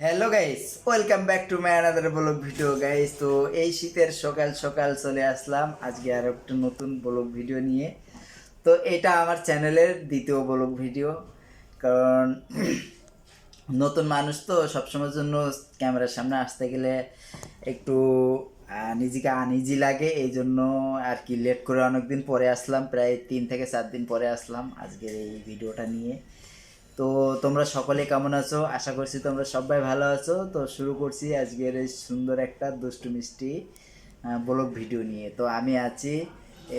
Hello guys, welcome back to my another blog video guys. তো এই শীতের সকাল সকাল চলে আসলাম আজকে আর একটা নতুন ব্লগ ভিডিও নিয়ে। তো এটা আমার চ্যানেলের দ্বিতীয় ব্লগ ভিডিও, কারণ নতুন মানুষ তো সবসময়ের জন্য ক্যামেরার সামনে আসতে গেলে একটু নিজেকে আনইজি লাগে। এই জন্য আর কি লেট করে অনেক দিন পরে আসলাম, প্রায় 3 থেকে 4 দিন পরে আসলাম আজকের এই ভিডিওটা নিয়ে। তো তোমরা সকলে কেমন আছো? আশা করছি তোমরা সবাই ভালো আছো। তো শুরু করছি আজকের এই সুন্দর একটা দুষ্টু মিষ্টি ব্লগ ভিডিও নিয়ে। তো আমি আছি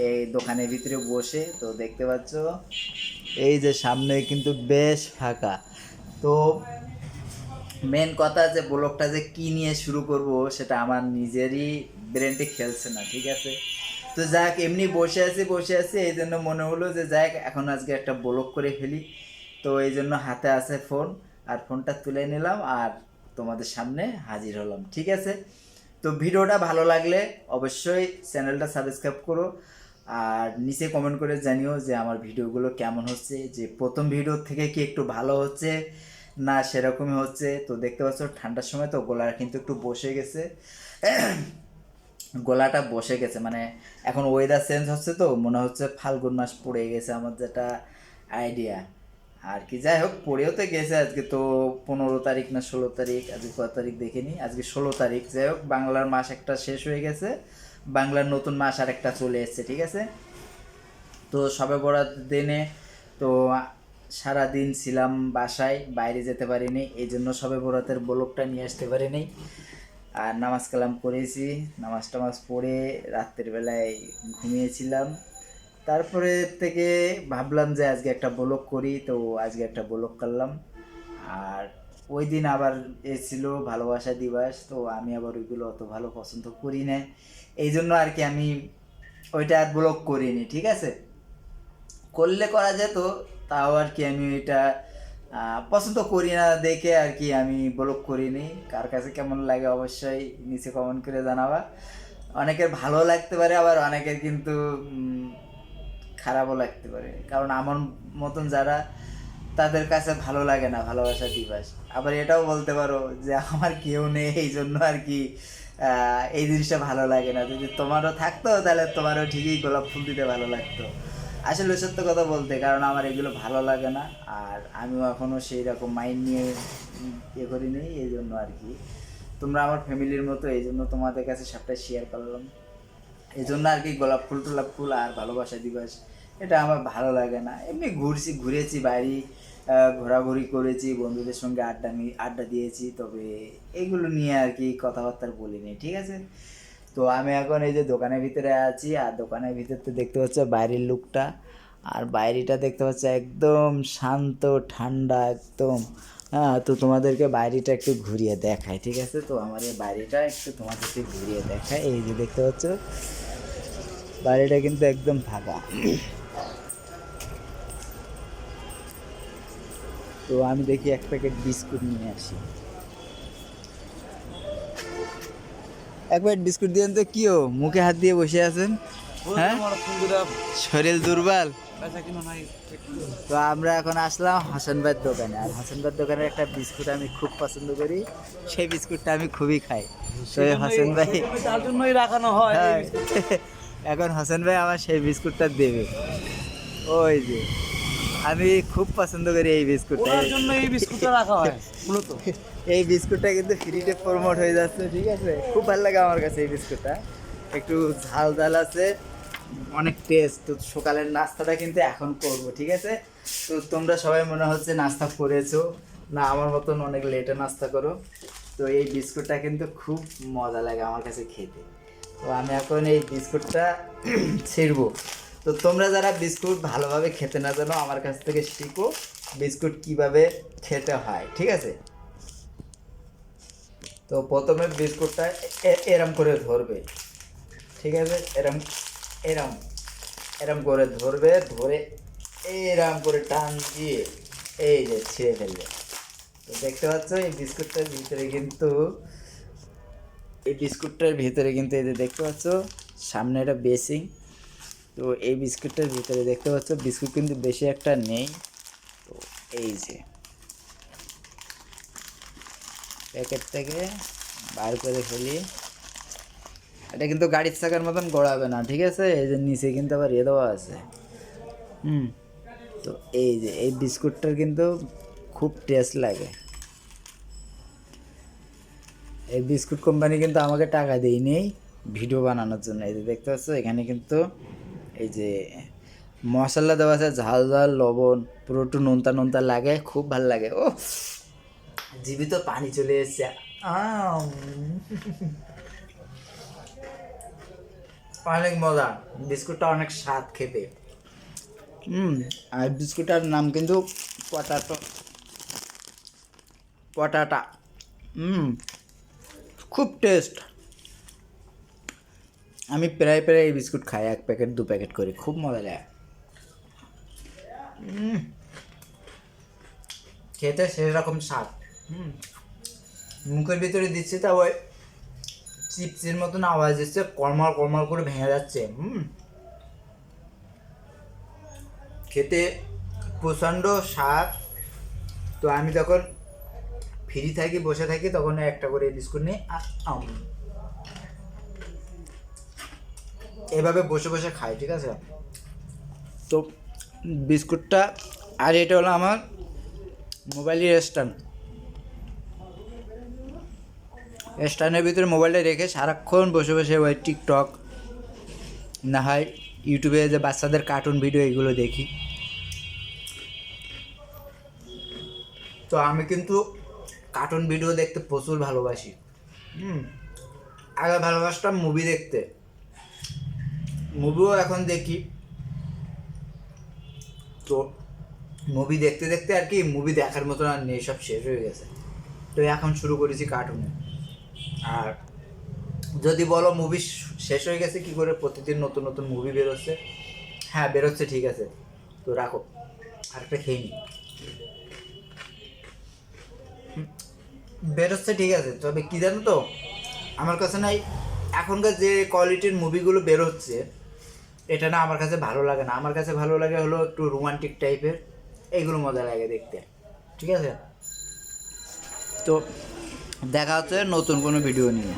এই দোকানের ভিতরে বসে, তো দেখতে পাচ্ছ এই যে সামনে কিন্তু বেশ ফাঁকা। তো মেন কথা যে ব্লগটা যে কী নিয়ে শুরু করব সেটা আমার নিজেরই ব্রেনটি খেলছে না, ঠিক আছে। তো যাক, এমনি বসে আছি এই জন্য মনে হলো যে যাক এখন আজকে একটা ব্লগ করে ফেলি। তো এই জন্য হাতে আছে ফোন, আর ফোনটা তুলে নিলাম আর তোমাদের সামনে হাজির হলাম, ঠিক আছে। তো ভিডিওটা ভালো লাগলে অবশ্যই চ্যানেলটা সাবস্ক্রাইব করো, আর নিচে কমেন্ট করে জানিও যে আমার ভিডিওগুলো কেমন হচ্ছে, যে প্রথম ভিডিও থেকে কি একটু ভালো হচ্ছে না সেরকমই হচ্ছে। তো দেখতে পাচ্ছ ঠান্ডার সময় তো গলা কিন্তু একটু বসে গেছে, গলাটা বসে গেছে, মানে এখন ওয়েদার চেঞ্জ হচ্ছে তো মনে হচ্ছে ফাল্গুন মাস পড়ে গেছে আমার যেটা আইডিয়া আর কি। যাই হোক, পড়েও তো গেছে আজকে তো 15 তারিখ না 16 তারিখ, আজকে কত তারিখ দেখিনি, আজকে 16 তারিখ। যাই হোক, বাংলার মাস একটা শেষ হয়ে গেছে, বাংলার নতুন মাস আর একটা চলে এসছে, ঠিক আছে। তো সবে বরাত দিনে তো সারা দিন ছিলাম বাসায়, বাইরে যেতে পারিনি, এই জন্য সবে বরাতের ব্লগটা নিয়ে আসতে পারিনি। আর নামাজ কালাম করেছি, নামাজ টামাজ পড়ে রাত্রের বেলায় ঘুমিয়েছিলাম। তারপরে থেকে ভাবলাম যে আজকে একটা ব্লগ করি, তো আজকে একটা ব্লগ করলাম। আর ওই দিন আবার ছিল ভালোবাসা দিবস, তো আমি আবার ওইগুলো অত ভালো পছন্দ করি না, এই জন্য আর কি আমি ওইটা আর ব্লগ করিনি, ঠিক আছে। করলে করা যেত, তাও আর কি আমি এটা পছন্দ করি না দেখে আর কি আমি ব্লগ করিনি। কার কাছে কেমন লাগে অবশ্যই নিচে কমেন্ট করে জানাবা। অনেকের ভালো লাগতে পারে, আবার অনেকের কিন্তু খারাপও লাগতে পারে, কারণ আমার মতন যারা তাদের কাছে ভালো লাগে না ভালোবাসা দিবস। আবার এটাও বলতে পারো যে আমার কেউ নেই এই জন্য আর কি এই জিনিসটা ভালো লাগে না। যদি তোমারও থাকতো তাহলে তোমারও ঠিকই গোলাপ ফুল দিতে ভালো লাগতো। আসলে সত্য কথা বলতে, কারণ আমার এগুলো ভালো লাগে না, আর আমিও এখনও সেই রকম মাইন্ড নিয়ে ইয়ে করিনি, এই জন্য আর কি। তোমরা আমার ফ্যামিলির মতো, এই জন্য তোমাদের কাছে সবটা শেয়ার করলাম। এই জন্য আর কি গোলাপ ফুল টোলাপ ফুল আর ভালোবাসা দিবস এটা আমার ভালো লাগে না। এমনি ঘুরেছি বাইরে, ঘোরাঘুরি করেছি, বন্ধুদের সঙ্গে আড্ডা দিয়েছি, তবে এইগুলো নিয়ে আর কি কথাবার্তা বলিনি, ঠিক আছে। তো আমি এখন এই যে দোকানের ভিতরে আছি, আর দোকানের ভিতরতে দেখতে পাচ্ছ বাইরের লুকটা, আর বাইরেটা দেখতে পাচ্ছ একদম শান্ত ঠান্ডা একদম। হ্যাঁ, তো তোমাদেরকে বাইরেটা একটু ঘুরিয়ে দেখায়, ঠিক আছে। তো আমার এই বাইরেটা একটু তোমাদেরকে ঘুরিয়ে দেখায়, এই যে দেখতে পাচ্ছ বাইরেটা কিন্তু একদম ফাঁকা। তো আমি দেখি এক প্যাকেট বিস্কুট নিয়ে আসি। এক প্যাকেট বিস্কুট দিয়েন তো। কিও মুখে হাত দিয়ে বসে আছেন? হ্যাঁ, শরীর দুর্বল। তো আমরা এখন আসলাম হাসান ভাইয়ের দোকানে, আর হাসান ভাইয়ের দোকানের একটা বিস্কুট আমি খুব পছন্দ করি, সেই বিস্কুটটা আমি খুবই খাই। তো হাসান ভাই তার জন্যই রাখানো হয়। হ্যাঁ, এখন হাসান ভাই আমার সেই বিস্কুটটা দেবে। ওই যে আমি খুব পছন্দ করি এই বিস্কুটটা, ওনার জন্য এই বিস্কুটটা রাখা হয় মূলত। এই বিস্কুটটা কিন্তু ফ্রিতে প্রমোট হয়ে যাচ্ছে, ঠিক আছে। খুব ভালো লাগে আমার কাছে এই বিস্কুটটা, একটু ঝাল ঝাল আছে, অনেক টেস্ট। তো সকালের নাস্তাটা কিন্তু এখন করব, ঠিক আছে। তো তোমরা সবাই মনে হচ্ছে নাস্তা করেছো না, আমার মতন অনেক লেটে নাস্তা করো। তো এই বিস্কুটটা কিন্তু খুব মজা লাগে আমার কাছে খেতে। তো আমি এখন এই বিস্কুটটা ছিঁড়বো। তো তোমরা যারা বিস্কুট ভালোভাবে খেতে না জানো, আমার কাছ থেকে শিখো বিস্কুট কিভাবে খেতে হয়, ঠিক আছে। তো প্রথমে বিস্কুটটা এরম করে ধরবে, ঠিক আছে। এরম এরম এরম করে ধরবে, ধরে এরম করে টান দিয়ে এই যে ছিঁড়ে ফেলবে। তো দেখতে পাচ্ছ এই বিস্কুটটার ভিতরে কিন্তু এই যে দেখতে পাচ্ছ সামনে একটা বেসিং। তো এই বিস্কুটটার ভিতরে দেখতে পাচ্ছ বিস্কুট কিন্তু বেশি একটা নেই। তো এই যে প্যাকেট থেকে বার করে ফেলি। এটা কিন্তু গাড়ির চাকার মতন গড়াবে না, ঠিক আছে? এই যে নিচে কিন্তু আবার ইয়ে দেওয়া আছে। তো এই যে এই বিস্কুটটার কিন্তু খুব টেস্ট লাগে। এই বিস্কুট কোম্পানি কিন্তু আমাকে টাকা দেয়নি ভিডিও বানানোর জন্য। এই যে দেখতে পাচ্ছ এখানে কিন্তু এই যে মশলা দেওয়া আছে, ঝাল ঝাল লবণ, পুরো একটু নোনতা নোনতা লাগে, খুব ভালো লাগে। ও জিভে তো পানি চলে এসছে। অনেক মজা, বিস্কুটটা অনেক স্বাদ খেতে। আর বিস্কুটটার নাম কিন্তু পটাটো, পটাটা। খুব টেস্ট। আমি প্রায় প্রায় এই বিস্কুট খাই, 1 প্যাকেট 2 প্যাকেট করে, খুব মজা লাগে। খেতে সেরকম স্বাদ। মুখের ভিতরে দিচ্ছে তা ওই চিপসের মতন আওয়াজ দিচ্ছে, কড়মাল কড়মাল করে ভেঙে যাচ্ছে। খেতে প্রচণ্ড স্বাদ। তো আমি যখন ফ্রি থাকি, বসে থাকি, তখন একটা করে বিস্কুট নিই। এভাবে বসে বসে খাই, ঠিক আছে? তো বিস্কুটটা, আর এটা হলো আমার মোবাইলের স্ট্যান্ডের ভিতরে মোবাইলটা রেখে সারাক্ষণ বসে বসে ওই টিকটক না হয় ইউটিউবে যে বাচ্চাদের কার্টুন ভিডিও এগুলো দেখি। তো আমি কিন্তু কার্টুন ভিডিও দেখতে প্রচুর ভালোবাসি। আগে ভালোবাসতাম মুভি দেখতে, মুভিও এখন দেখি। তো মুভি দেখতে দেখতে আর কি, মুভি দেখার মতন আর নেই, সব শেষ হয়ে গেছে। তো এখন শুরু করেছি কার্টুনে। আর যদি বলো মুভি শেষ হয়ে গেছে কি করে, প্রতিদিন নতুন নতুন মুভি বেরোচ্ছে। হ্যাঁ বেরোচ্ছে, ঠিক আছে, তো রাখো, আরেকটা খেয়ে নি। বেরোচ্ছে ঠিক আছে, তবে কি জানো তো, আমার কাছে না এখনকার যে কোয়ালিটির মুভিগুলো বেরোচ্ছে, এটা না আমার কাছে ভালো লাগে না। আমার কাছে ভালো লাগে হলো একটু রোমান্টিক টাইপের, এইগুলো মজা লাগে দেখতে, ঠিক আছে? তো দেখা হচ্ছে নতুন কোনো ভিডিও নিয়ে।